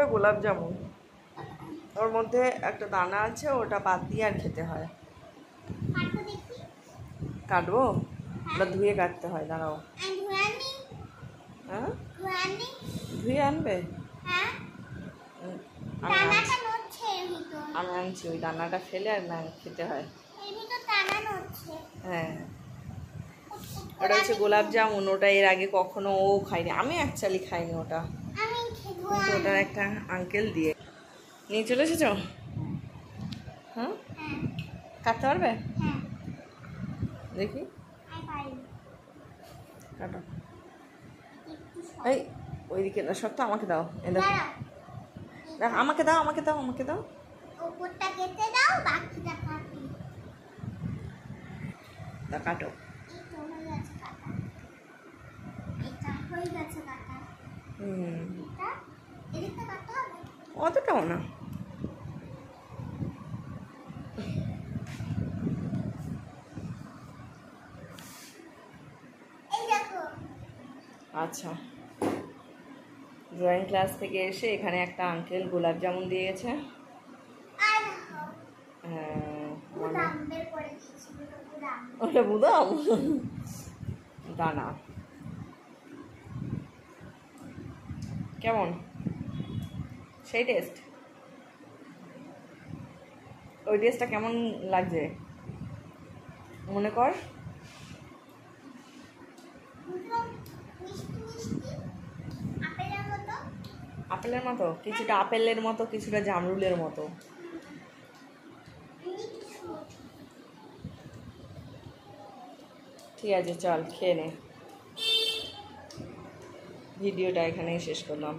ওটা গোলাপ জামুন, ওর মধ্যে একটা দানা আছে, ওটা বাদ দিয়ে আর খেতে হয়। কাটবো? ওটা ধুয়ে কাটতে হয়, দাঁড়াও। হ্যাঁ, ধুয়ে আনবে? আমি আনছি, ওই দানাটা ফেলে আর না খেতে হয়। হ্যাঁ, ওটা হচ্ছে গোলাপ জামুন। ওটা এর আগে কখনো ও খাইনি, আমি অ্যাকচুয়ালি খাইনি ওটা, কিন্তু ওটার একটা আঙ্কেল দিয়ে নিয়ে চলে এসেছ। হ্যাঁ, কাটতে পারবে? দেখি, কাটো। এই ওইদিকে না, সব তো আমাকে দাও। এ দেখো, দেখ, আমাকে দাও, আমাকে দাও, আমাকে দাও। তা কাটো। অতটাও না। আচ্ছা, ড্রয়িং ক্লাস থেকে এসে এখানে একটা আঙ্কেল গোলাপ জামুন দিয়ে গেছে। ওটা বুদাম দানা। কেমন সেই টেস্ট? ওই টেস্টটা কেমন লাগছে মনে কর? আপেলের মতো, কিছুটা আপেলের মতো, কিছুটা জামরুলের মতো। ঠিক আছে, চল খেয়ে নে। ভিডিওটা এখানেই শেষ করলাম।